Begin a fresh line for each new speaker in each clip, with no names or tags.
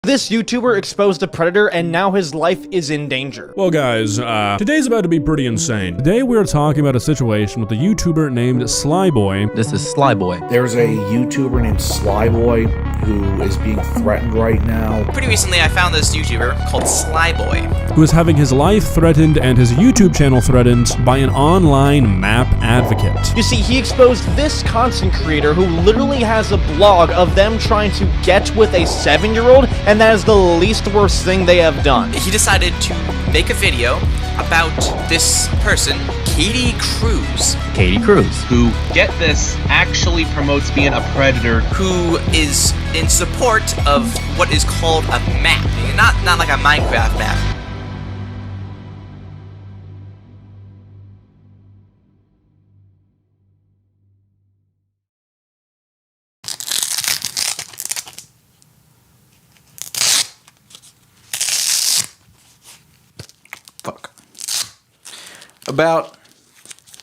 This YouTuber exposed a predator and now his life is in danger.
Well guys, today's about to be pretty insane. Today we're talking about a situation with a YouTuber named Slyboy.
This is Slyboy.
There's a YouTuber named Slyboy who is being threatened right now.
Pretty recently I found this YouTuber called Slyboy,
who is having his life threatened and his YouTube channel threatened by an online map advocate.
You see, he exposed this content creator who literally has a blog of them trying to get with a 7-year-old, and that is the least worst thing they have done.
He decided to make a video about this person, Katie Cruz.
Katie Cruz.
Who, get this, actually promotes being a predator.
Who is in support of what is called a map. Not like a Minecraft map.
About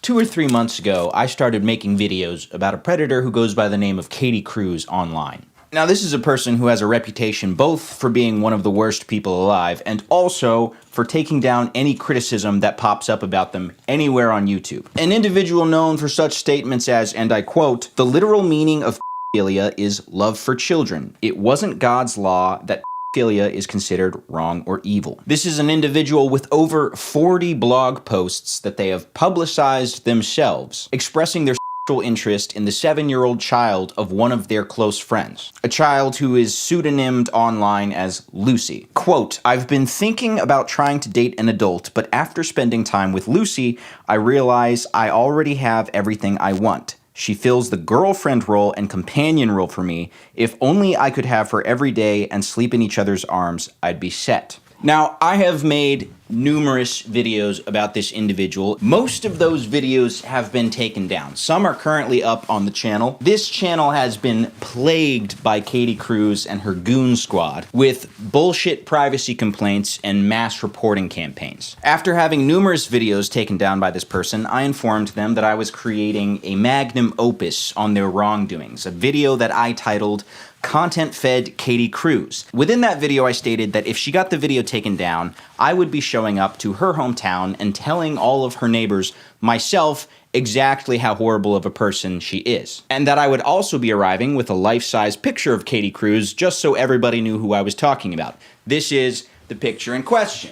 2 or 3 months ago, I started making videos about a predator who goes by the name of Katie Cruz online. Now, this is a person who has a reputation both for being one of the worst people alive and also for taking down any criticism that pops up about them anywhere on YouTube. An individual known for such statements as, and I quote, "The literal meaning of pedophilia is love for children. It wasn't God's law that pedophilia is considered wrong or evil." This is an individual with over 40 blog posts that they have publicized themselves, expressing their sexual interest in the 7-year-old child of one of their close friends. A child who is pseudonymed online as Lucy. Quote, "I've been thinking about trying to date an adult, but after spending time with Lucy, I realize I already have everything I want. She fills the girlfriend role and companion role for me. If only I could have her every day and sleep in each other's arms, I'd be set." Now, I have made numerous videos about this individual. Most of those videos have been taken down. Some are currently up on the channel. This channel has been plagued by Katie Cruz and her goon squad with bullshit privacy complaints and mass reporting campaigns. After having numerous videos taken down by this person, I informed them that I was creating a magnum opus on their wrongdoings, a video that I titled Content-Fed Katie Cruz. Within that video, I stated that if she got the video taken down, I would be showing up to her hometown and telling all of her neighbors, myself, exactly how horrible of a person she is. And that I would also be arriving with a life-size picture of Katie Cruz just so everybody knew who I was talking about. This is the picture in question.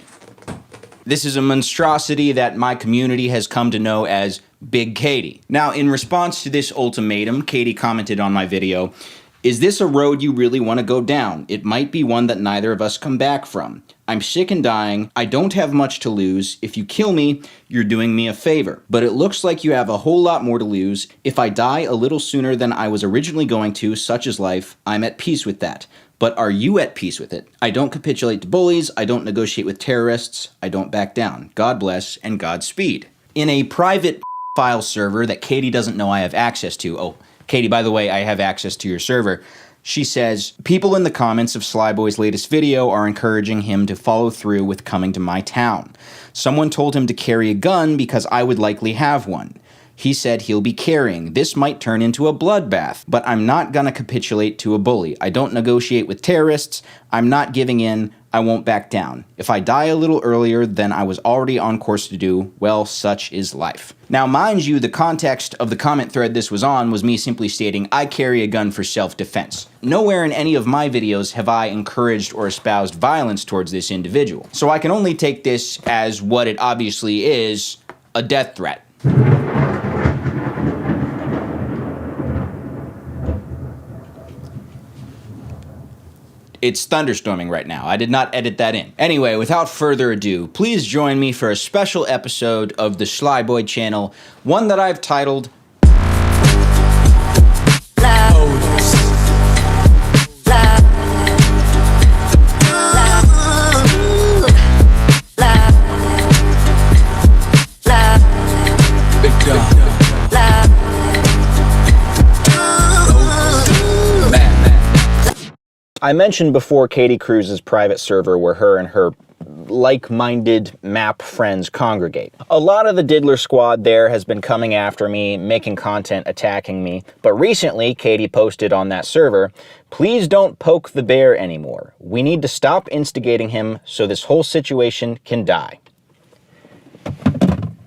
This is a monstrosity that my community has come to know as Big Katie. Now, in response to this ultimatum, Katie commented on my video, "Is this a road you really want to go down? It might be one that neither of us come back from. I'm sick and dying. I don't have much to lose. If you kill me, you're doing me a favor. But it looks like you have a whole lot more to lose. If I die a little sooner than I was originally going to, such is life, I'm at peace with that. But are you at peace with it? I don't capitulate to bullies. I don't negotiate with terrorists. I don't back down. God bless and Godspeed." In a private file server that Katie doesn't know I have access to, oh, Katie, by the way, I have access to your server. She says, "People in the comments of Slyboy's latest video are encouraging him to follow through with coming to my town. Someone told him to carry a gun because I would likely have one. He said he'll be carrying. This might turn into a bloodbath, but I'm not gonna capitulate to a bully. I don't negotiate with terrorists. I'm not giving in. I won't back down. If I die a little earlier than I was already on course to do, well, such is life." Now, mind you, the context of the comment thread this was on was me simply stating, I carry a gun for self-defense. Nowhere in any of my videos have I encouraged or espoused violence towards this individual. So I can only take this as what it obviously is, a death threat. It's thunderstorming right now. I did not edit that in. Anyway, without further ado, please join me for a special episode of the Slyboy channel, one that I've titled I mentioned before Katie Cruz's private server where her and her like-minded map friends congregate. A lot of the Diddler squad there has been coming after me, making content, attacking me, but recently Katie posted on that server, "Please don't poke the bear anymore. We need to stop instigating him so this whole situation can die."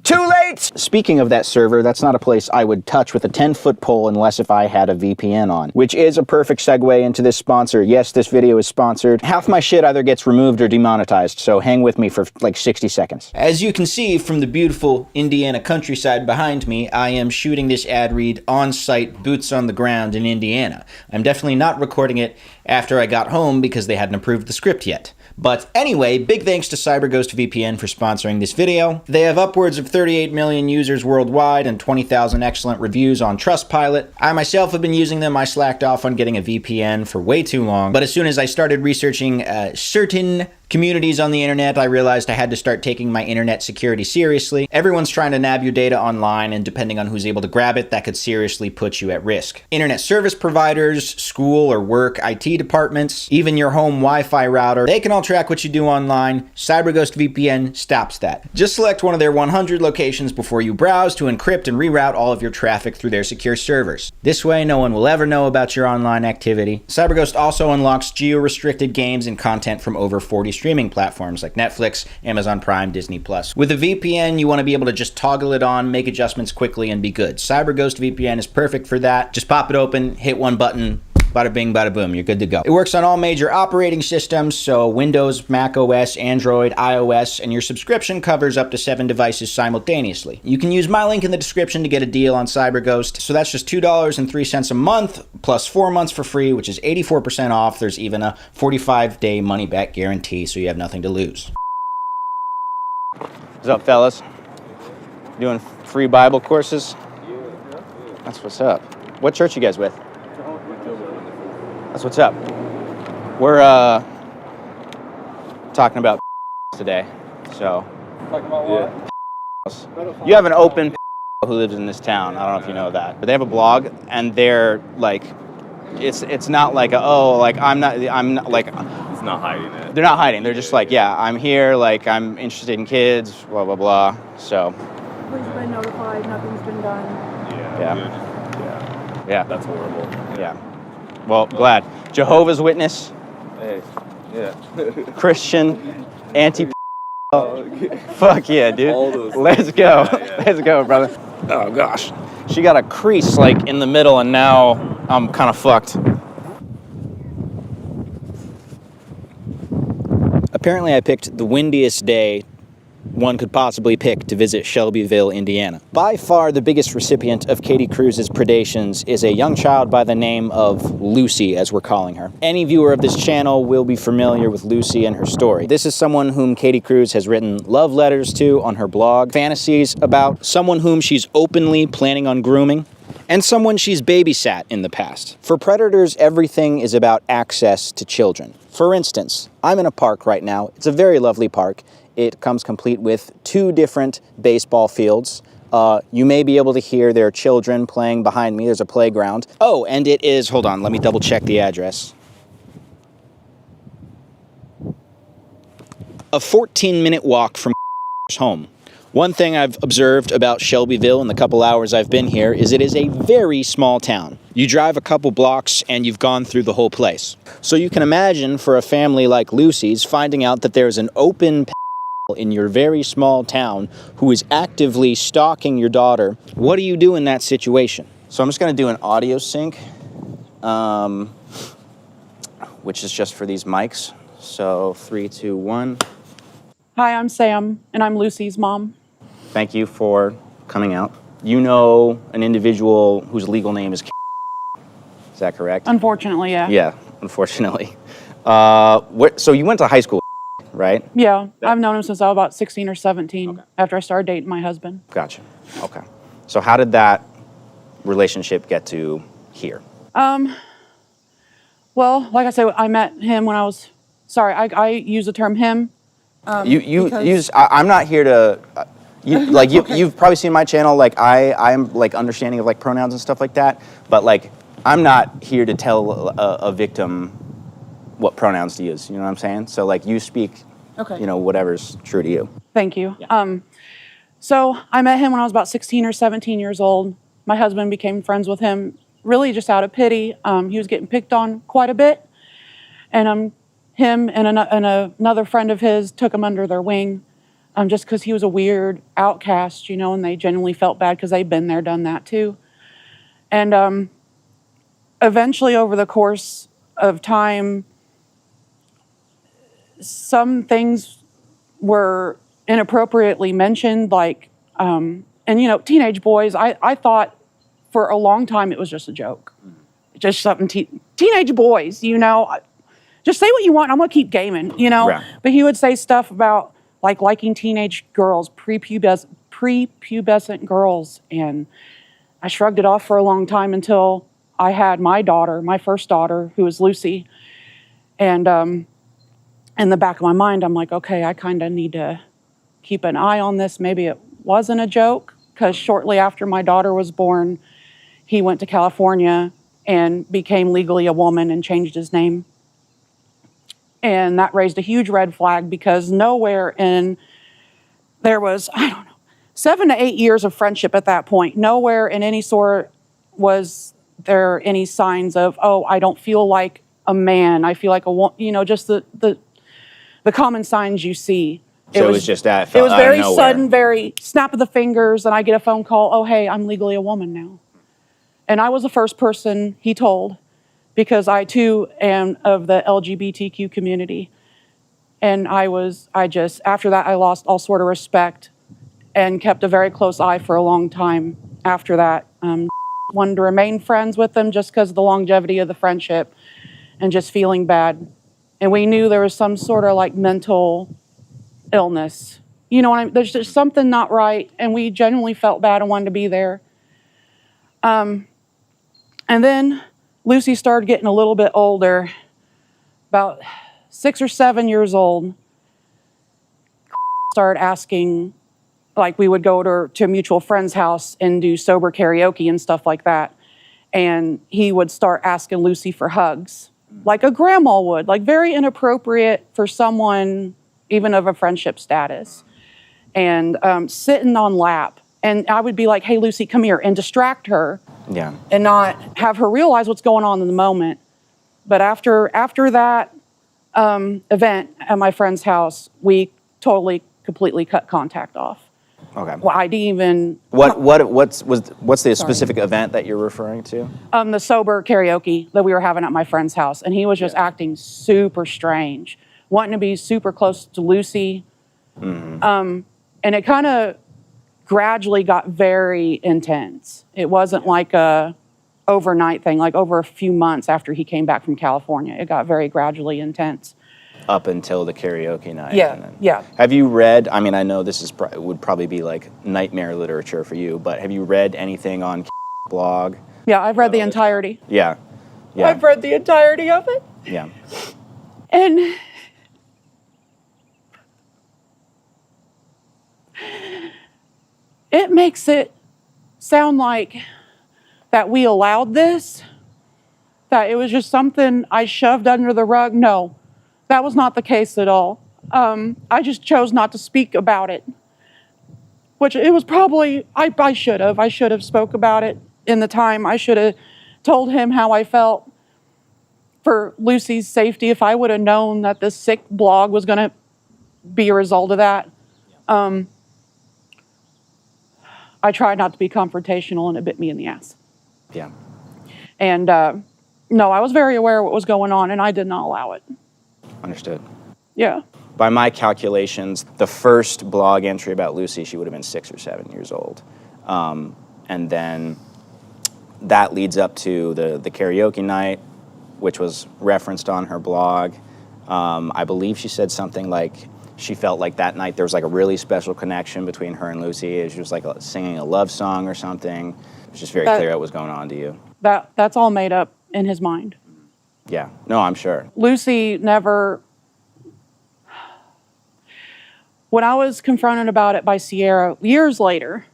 Too late! Speaking of that server, that's not a place I would touch with a 10-foot pole unless if I had a VPN on, which is a perfect segue into this sponsor. Yes, this video is sponsored. Half my shit either gets removed or demonetized, so hang with me for like 60 seconds. As you can see from the beautiful Indiana countryside behind me, I am shooting this ad read on-site, boots on the ground in Indiana. I'm definitely not recording it after I got home because they hadn't approved the script yet. But anyway, big thanks to CyberGhost VPN for sponsoring this video. They have upwards of 38 million users worldwide and 20,000 excellent reviews on Trustpilot. I myself have been using them. I slacked off on getting a VPN for way too long. But as soon as I started researching certain communities on the internet, I realized I had to start taking my internet security seriously. Everyone's trying to nab your data online, and depending on who's able to grab it, that could seriously put you at risk. Internet service providers, school or work IT departments, even your home Wi-Fi router, they can all track what you do online. CyberGhost VPN stops that. Just select one of their 100 locations before you browse to encrypt and reroute all of your traffic through their secure servers. This way, no one will ever know about your online activity. CyberGhost also unlocks geo-restricted games and content from over 40 streaming platforms like Netflix, Amazon Prime, Disney+. With a VPN, you want to be able to just toggle it on, make adjustments quickly, and be good. CyberGhost VPN is perfect for that. Just pop it open, hit one button, bada bing, bada boom, you're good to go. It works on all major operating systems, so Windows, Mac OS, Android, iOS, and your subscription covers up to 7 devices simultaneously. You can use my link in the description to get a deal on CyberGhost, so that's just $2.03 a month, plus 4 months for free, which is 84% off. There's even a 45-day money-back guarantee, so you have nothing to lose. What's up, fellas? Doing free Bible courses? That's what's up. What church you guys with? That's what's up. We're talking about today, so. Talking about what? You have an open who lives in this town. I don't know if you know that, but they have a blog, and they're like, it's not like I'm not like.
It's not hiding it.
They're not hiding. They're just like, yeah, I'm here. Like, I'm interested in kids. Blah blah blah. So.
Please have been notified. Nothing's been done.
Yeah.
That's horrible.
Yeah. Well, glad. Jehovah's Witness.
Hey. Yeah.
Christian. Anti. Fuck yeah, dude.
All those
Let's go.
Yeah.
Let's go, brother. Oh gosh. She got a crease like in the middle, and now I'm kind of fucked. Apparently I picked the windiest day one could possibly pick to visit Shelbyville, Indiana. By far the biggest recipient of Katie Cruz's predations is a young child by the name of Lucy, as we're calling her. Any viewer of this channel will be familiar with Lucy and her story. This is someone whom Katie Cruz has written love letters to on her blog, fantasies about, someone whom she's openly planning on grooming, and someone she's babysat in the past. For predators, everything is about access to children. For instance, I'm in a park right now. It's a very lovely park. It comes complete with 2 different baseball fields. You may be able to hear their children playing behind me. There's a playground. Oh, and it is, hold on, let me double check the address. A 14-minute walk from home. One thing I've observed about Shelbyville in the couple hours I've been here is it is a very small town. You drive a couple blocks and you've gone through the whole place. So you can imagine for a family like Lucy's finding out that there's an open in your very small town who is actively stalking your daughter. What do you do in that situation? So I'm just going to do an audio sync, which is just for these mics. So 3, 2, 1.
Hi, I'm Sam, and I'm Lucy's mom.
Thank you for coming out. You know an individual whose legal name is Is that correct?
Unfortunately, yeah.
Yeah, unfortunately. So you went to high school, right?
Yeah, I've known him since I was about 16 or 17, after I started dating my husband.
Gotcha. Okay. So how did that relationship get to here?
Well, like I said, I met him when I was, I use the term him.
I'm not here to, you've probably seen my channel, like I'm like understanding of like pronouns and stuff like that, but like I'm not here to tell a victim what pronouns to use, you know what I'm saying? So like you speak
Okay.
you know, whatever's true to you.
Thank you. So I met him when I was about 16 or 17 years old. My husband became friends with him really just out of pity. He was getting picked on quite a bit. And him and another friend of his took him under their wing just because he was a weird outcast, you know, and they genuinely felt bad because they'd been there, done that too. And eventually over the course of time, some things were inappropriately mentioned, like, and you know, teenage boys, I thought for a long time it was just a joke. Just something, teenage boys, you know, just say what you want, I'm gonna keep gaming, you know?
Right.
But he would say stuff about like liking teenage girls, prepubescent girls, and I shrugged it off for a long time until I had my daughter, my first daughter, who was Lucy, and in the back of my mind, I'm like, okay, I kind of need to keep an eye on this. Maybe it wasn't a joke, because shortly after my daughter was born, he went to California and became legally a woman and changed his name. And that raised a huge red flag, because nowhere there was, 7 to 8 years of friendship at that point. Nowhere in any sort was there any signs of, oh, I don't feel like a man. I feel like a woman, you know, just the common signs you see.
So it was just that.
It was very sudden, very snap of the fingers, and I get a phone call, oh, hey, I'm legally a woman now. And I was the first person he told, because I too am of the LGBTQ community. And after that, I lost all sort of respect and kept a very close eye for a long time after that. Wanted to remain friends with them just because of the longevity of the friendship and just feeling bad. And we knew there was some sort of like mental illness. You know what I mean? There's just something not right, and we genuinely felt bad and wanted to be there. And then Lucy started getting a little bit older, about 6 or 7 years old. Started asking, like we would go to a mutual friend's house and do sober karaoke and stuff like that. And he would start asking Lucy for hugs, like a grandma would, like very inappropriate for someone even of a friendship status. And sitting on lap. And I would be like, hey, Lucy, come here, and distract her.
Yeah.
And not have her realize what's going on in the moment. But after that event at my friend's house, we completely cut contact off.
Okay.
Well, I didn't even.
What's the specific event that you're referring to?
The sober karaoke that we were having at my friend's house, and he was just acting super strange, wanting to be super close to Lucy. Mm-hmm. And it kind of gradually got very intense. It wasn't like a overnight thing, like over a few months after he came back from California. It got very gradually intense.
Up until the karaoke night.
Yeah.
Have you read, I mean, I know this would probably be like nightmare literature for you, but have you read anything on blog?
Yeah, I've read the entirety.
Yeah.
I've read the entirety of it.
Yeah.
And it makes it sound like that we allowed this, that it was just something I shoved under the rug. No, that was not the case at all. I just chose not to speak about it, which it was probably, I should have spoke about it in the time. I should have told him how I felt for Lucy's safety if I would have known that this sick blog was going to be a result of that. I tried not to be confrontational, and it bit me in the ass.
Yeah.
And no, I was very aware of what was going on, and I did not allow it.
Understood.
Yeah.
By my calculations, the first blog entry about Lucy, she would have been 6 or 7 years old. And then that leads up to the karaoke night, which was referenced on her blog. I believe she said something like she felt like that night there was like a really special connection between her and Lucy. She was like singing a love song or something. It was just very clear what was going on to you.
That's all made up in his mind.
Yeah. No, I'm sure.
Lucy never... When I was confronted about it by Sierra, years later,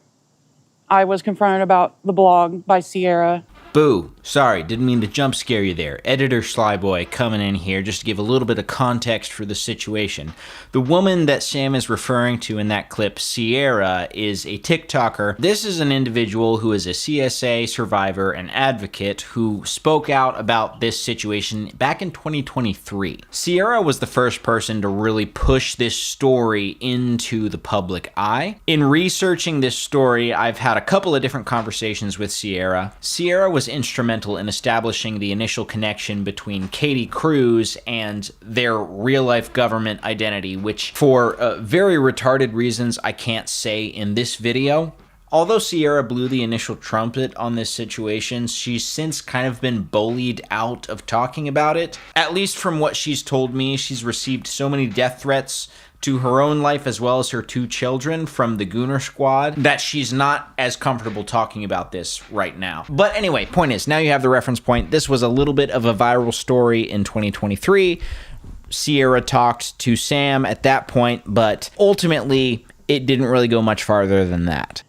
I was confronted about the blog by Sierra.
Boo.
Sorry, didn't mean to jump scare you there. Editor Slyboy coming in here just to give a little bit of context for the situation. The woman that Sam is referring to in that clip, Sierra, is a TikToker. This is an individual who is a CSA survivor and advocate who spoke out about this situation back in 2023. Sierra was the first person to really push this story into the public eye. In researching this story, I've had a couple of different conversations with Sierra. Sierra was instrumental in establishing the initial connection between Katie Cruz and their real-life government identity, which for very retarded reasons I can't say in this video. Although Sierra blew the initial trumpet on this situation, she's since kind of been bullied out of talking about it. At least from what she's told me, she's received so many death threats to her own life as well as her 2 children from the Gooner Squad that she's not as comfortable talking about this right now. But anyway, point is, now you have the reference point. This was a little bit of a viral story in 2023. Sierra talked to Sam at that point, but ultimately it didn't really go much farther than that.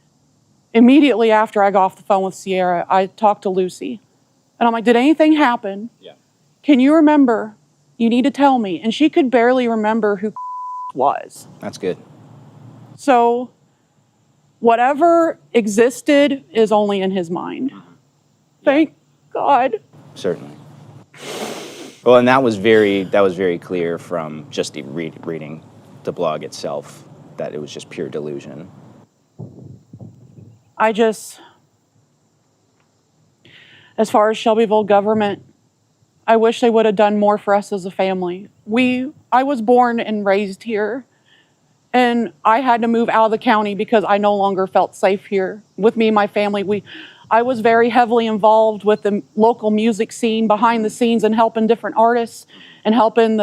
Immediately after I got off the phone with Sierra, I talked to Lucy. And I'm like, did anything happen? Yeah. Can you remember? You need to tell me. And she could barely remember who was.
That's good.
So whatever existed is only in his mind. Thank God.
Certainly. Well, and that was very clear from just the reading the blog itself, that it was just pure delusion.
As far as Shelbyville government, I wish they would have done more for us as a family. I was born and raised here, and I had to move out of the county because I no longer felt safe here. With me and my family, I was very heavily involved with the local music scene, behind the scenes, and helping different artists, and helping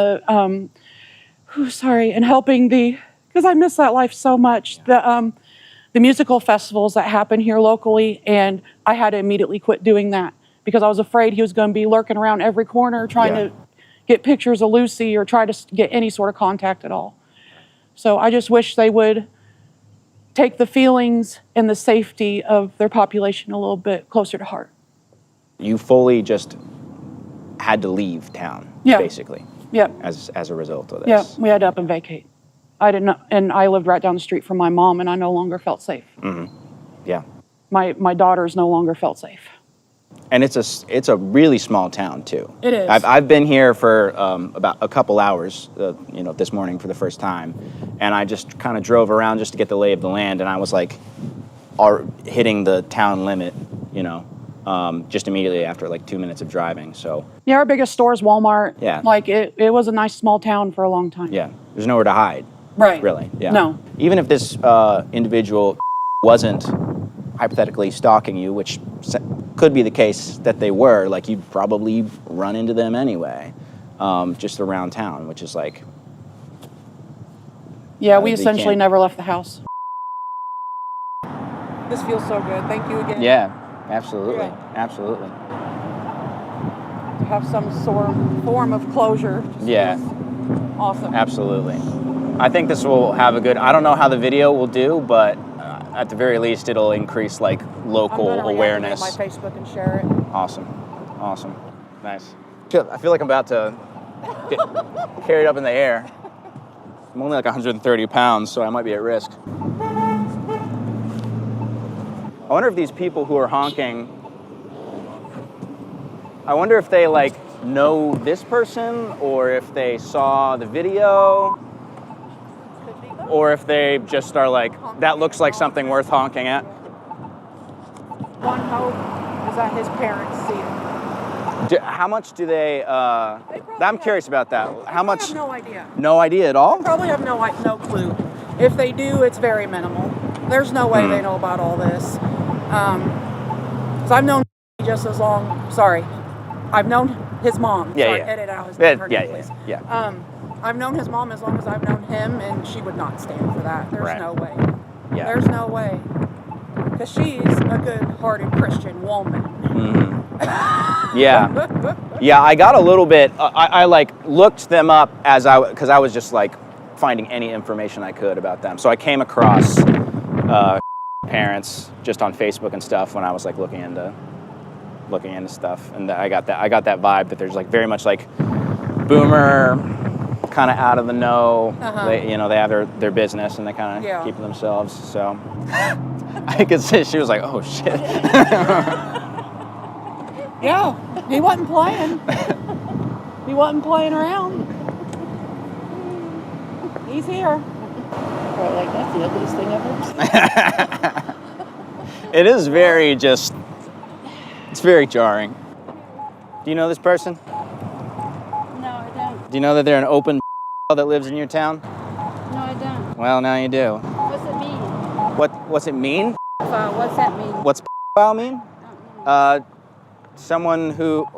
because I miss that life so much. The musical festivals that happen here locally, and I had to immediately quit doing that because I was afraid he was going to be lurking around every corner trying to get pictures of Lucy or try to get any sort of contact at all. So I just wish they would take the feelings and the safety of their population a little bit closer to heart.
You fully just had to leave town, basically.
Yeah.
As a result of this.
Yeah, we had to up and vacate. I didn't know, and I lived right down the street from my mom, and I no longer felt safe.
Mm-hmm. Yeah.
My daughters no longer felt safe.
And it's a really small town too.
It is.
I've been here for about a couple hours, this morning for the first time, and I just kind of drove around just to get the lay of the land, and I was like, hitting the town limit, just immediately after like 2 minutes of driving. So
yeah, our biggest store is Walmart.
Yeah.
Like it was a nice small town for a long time.
Yeah, there's nowhere to hide.
Right.
Really. Yeah.
No.
Even if this individual wasn't hypothetically stalking you, which could be the case that they were, like you'd probably run into them anyway, just around town, which is like.
Yeah, we essentially never left the house. This feels so good. Thank you again.
Yeah, absolutely, absolutely.
To have some sort of form of closure.
Yeah.
Awesome.
Absolutely. I think this will have I don't know how the video will do, but at the very least, it'll increase like local awareness.
I'm gonna reactivate my Facebook and share it.
Awesome. Nice. I feel like I'm about to get carried up in the air. I'm only like 130 pounds, so I might be at risk. I wonder if these people who are honking, I wonder if they like know this person, or if they saw the video, or if they just are like, that looks like something worth honking at.
One hope is that his parents see it.
How much do they I'm curious about that. How much?
I have no idea.
No idea at all?
Probably have no clue. If they do, it's very minimal. There's no way they know about all this. Because I've known just as long. Sorry, I've known his mom.
Yeah,
Sorry,
yeah.
Edit out his
Yeah,
name, please.
yeah.
I've known his mom as long as I've known him, and she would not stand for that. There's no way.
Yeah.
There's no way. Because she's a good-hearted Christian woman.
Mm-hmm. Yeah. I got a little bit, I like looked them up because I was just like finding any information I could about them. So I came across parents just on Facebook and stuff when I was like looking looking into stuff, and I got that vibe that there's like very much like boomer, kind of out of the know. They, you know, they have their business and they kind of keep to themselves. So I could say she was like, oh shit.
Yeah, he wasn't playing. He wasn't playing around. He's here. Probably like, that's the ugliest thing I've ever seen.
It is very just, it's very jarring. Do you know this person?
No, I don't.
Do you know that they're an open that lives in your town?
No, I don't.
Well, now you do.
What's it mean?
What's it mean?
What's that mean?
What's mean? Someone who,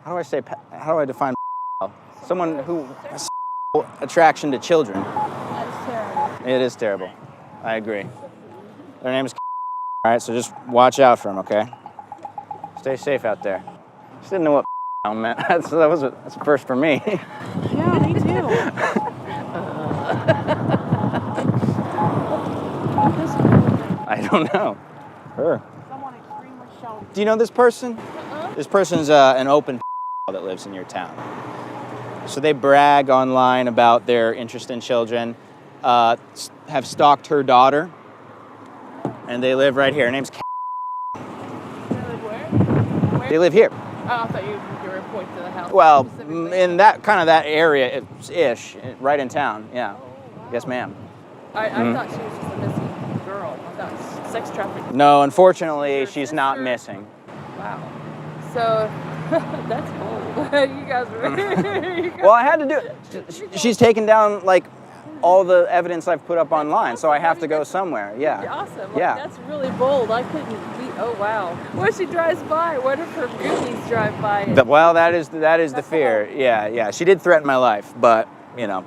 how do I define someone who has attraction to children.
That's terrible.
It is terrible. I agree. Their name is all right, so just watch out for them, okay? Stay safe out there. Just didn't know what meant. That's a first for me.
Yeah, me too.
I don't know. Her.
Someone extremely sheltered.
Do you know this person? This person's an open that lives in your town. So they brag online about their interest in children, have stalked her daughter, and they live right here. Her name's
They live where?
They live here.
Oh, I thought you were pointing to the house.
Well, in that kind of that area-ish, right in town, yeah. Yes, ma'am.
I thought she was just a missing girl. I thought it was sex trafficking.
No, unfortunately, she's not missing.
Wow. So, that's bold. You guys were...
Well, I had to do it. She's taken down, like, all the evidence I've put up online, so I have to go somewhere. Yeah.
Awesome.
Yeah.
That's really bold. I couldn't be... Oh, wow. What if she drives by? What if her goonies drive by?
Well, that is the fear. Yeah. She did threaten my life, but, you know,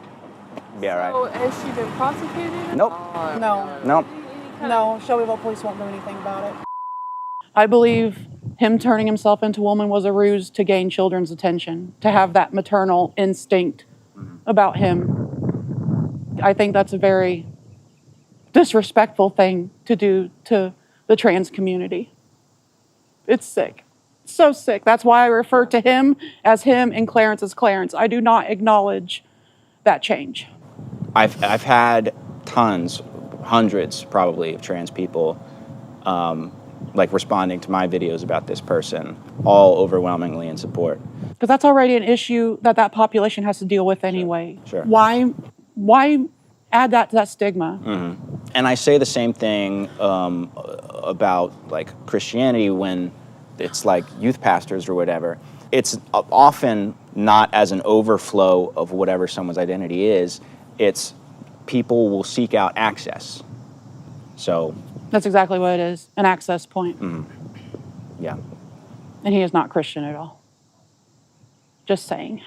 yeah, right.
So, has she been prosecuted?
Nope.
No.
Nope.
No, Shelbyville police won't do anything about it. I believe him turning himself into a woman was a ruse to gain children's attention, to have that maternal instinct about him. I think that's a very disrespectful thing to do to the trans community. It's sick. So sick. That's why I refer to him as him and Clarence as Clarence. I do not acknowledge that change.
I've had tons, hundreds probably, of trans people like responding to my videos about this person, all overwhelmingly in support.
Because that's already an issue that population has to deal with anyway.
Sure.
Why add that to that stigma?
Mm-hmm. And I say the same thing about like Christianity when it's like youth pastors or whatever. It's often not as an overflow of whatever someone's identity is. It's people will seek out access. So
That's exactly what it is, an access point.
yeah.
And he is not Christian at all. Just saying.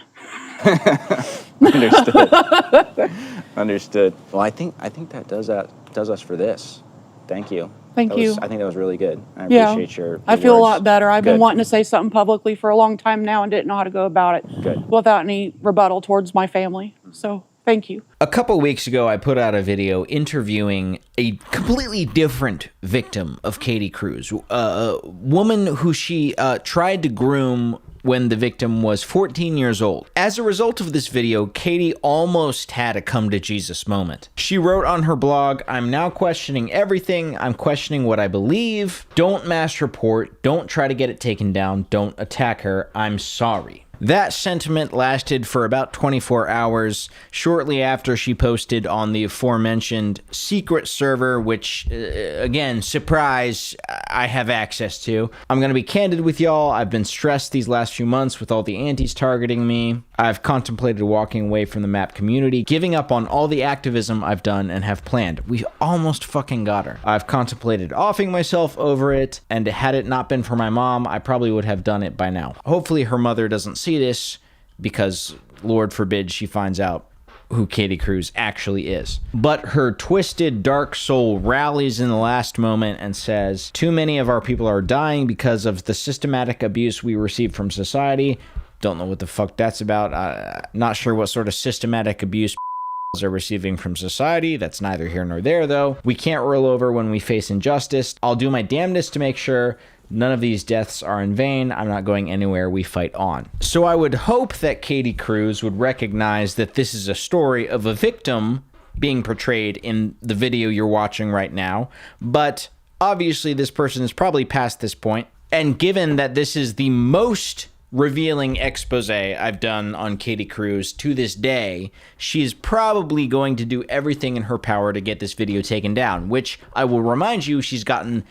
Understood. Well, I think that does us for this. Thank you.
Thank you.
I think that was really good. I
Yeah.
appreciate your
I feel
words.
a lot better. I've been
Good.
wanting to say something publicly for a long time now and didn't know how to go about it
Good.
without any rebuttal towards my family. So thank you.
A couple weeks ago, I put out a video interviewing a completely different victim of Katie Cruz, a woman who she tried to groom when the victim was 14 years old. As a result of this video, Katie almost had a come to Jesus moment. She wrote on her blog, "I'm now questioning everything. I'm questioning what I believe. Don't mass report. Don't try to get it taken down. Don't attack her. I'm sorry." That sentiment lasted for about 24 hours, shortly after she posted on the aforementioned secret server, which, again, surprise, I have access to. I'm going to be candid with y'all. I've been stressed these last few months with all the antis targeting me. I've contemplated walking away from the map community, giving up on all the activism I've done and have planned. We almost fucking got her. I've contemplated offing myself over it, and had it not been for my mom, I probably would have done it by now. Hopefully her mother doesn't see this, because Lord forbid she finds out who Katie Cruz actually is. But her twisted, dark soul rallies in the last moment and says, "Too many of our people are dying because of the systematic abuse we receive from society." Don't know what the fuck that's about. Not sure what sort of systematic abuse are receiving from society. That's neither here nor there, though. We can't roll over when we face injustice. I'll do my damnedest to make sure None of these deaths are in vain. I'm not going anywhere. We fight on. So I would hope that Katie Cruz would recognize that this is a story of a victim being portrayed in the video you're watching right now. But obviously this person is probably past this point. And given that this is the most revealing expose I've done on Katie Cruz to this day, she's probably going to do everything in her power to get this video taken down, which I will remind you, she's gotten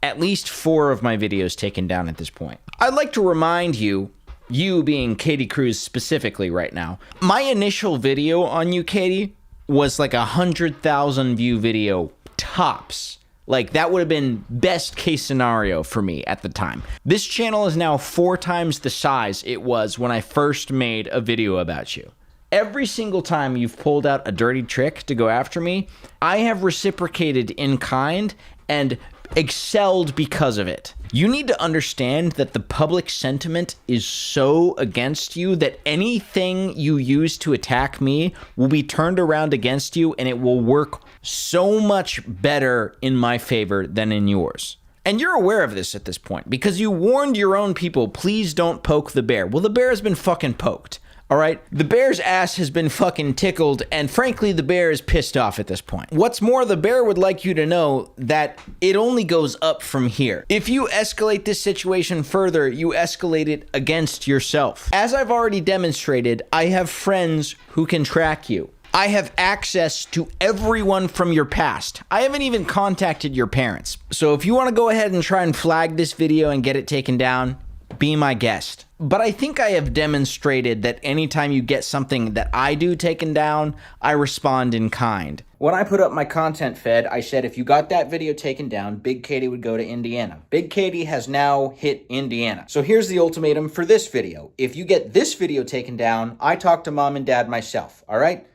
at least 4 of my videos taken down at this point. I'd like to remind you, you being Katie Cruz specifically right now, my initial video on you, Katie, was like 100,000 view video tops. Like, that would have been best case scenario for me at the time. This channel is now 4 times the size it was when I first made a video about you. Every single time you've pulled out a dirty trick to go after me, I have reciprocated in kind and excelled because of it. You need to understand that the public sentiment is so against you that anything you use to attack me will be turned around against you, and it will work so much better in my favor than in yours. And you're aware of this at this point because you warned your own people, please don't poke the bear. Well, the bear has been fucking poked. All right, the bear's ass has been fucking tickled, and frankly, the bear is pissed off at this point. What's more, the bear would like you to know that it only goes up from here. If you escalate this situation further, you escalate it against yourself. As I've already demonstrated, I have friends who can track you. I have access to everyone from your past. I haven't even contacted your parents. So if you want to go ahead and try and flag this video and get it taken down, be my guest. But I think I have demonstrated that anytime you get something that I do taken down, I respond in kind. When I put up my content fed, I said if you got that video taken down, Big Katie would go to Indiana. Big Katie has now hit Indiana. So here's the ultimatum for this video. If you get this video taken down, I talk to mom and dad myself, all right?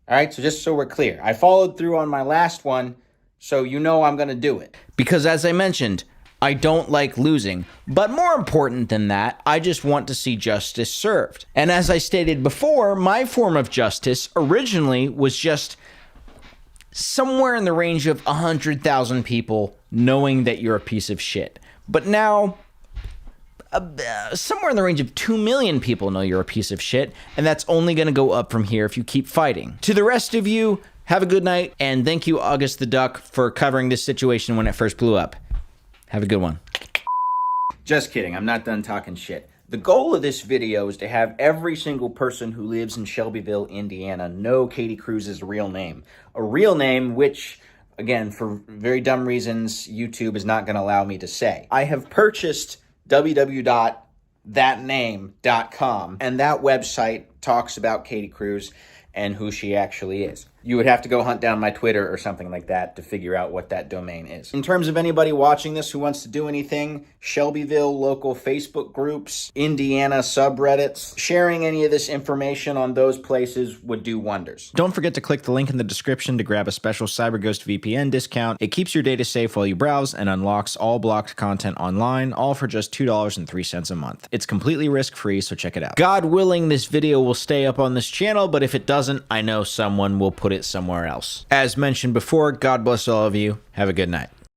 All right, so just so we're clear, I followed through on my last one, so you know I'm gonna do it. Because as I mentioned, I don't like losing, but more important than that, I just want to see justice served. And as I stated before, my form of justice originally was just somewhere in the range of 100,000 people knowing that you're a piece of shit. But now, somewhere in the range of 2 million people know you're a piece of shit, and that's only gonna go up from here if you keep fighting. To the rest of you, have a good night, and thank you, August the Duck, for covering this situation when it first blew up. Have a good one. Just kidding, I'm not done talking shit. The goal of this video is to have every single person who lives in Shelbyville, Indiana know Katie Cruz's real name. A real name which, again, for very dumb reasons, YouTube is not going to allow me to say. I have purchased www.thatname.com, and that website talks about Katie Cruz and who she actually is. You would have to go hunt down my Twitter or something like that to figure out what that domain is. In terms of anybody watching this who wants to do anything, Shelbyville local Facebook groups, Indiana subreddits, sharing any of this information on those places would do wonders. Don't forget to click the link in the description to grab a special CyberGhost VPN discount. It keeps your data safe while you browse and unlocks all blocked content online, all for just $2.03 a month. It's completely risk-free, so check it out. God willing, this video will stay up on this channel, but if it doesn't, I know someone will put it somewhere else. As mentioned before, God bless all of you. Have a good night.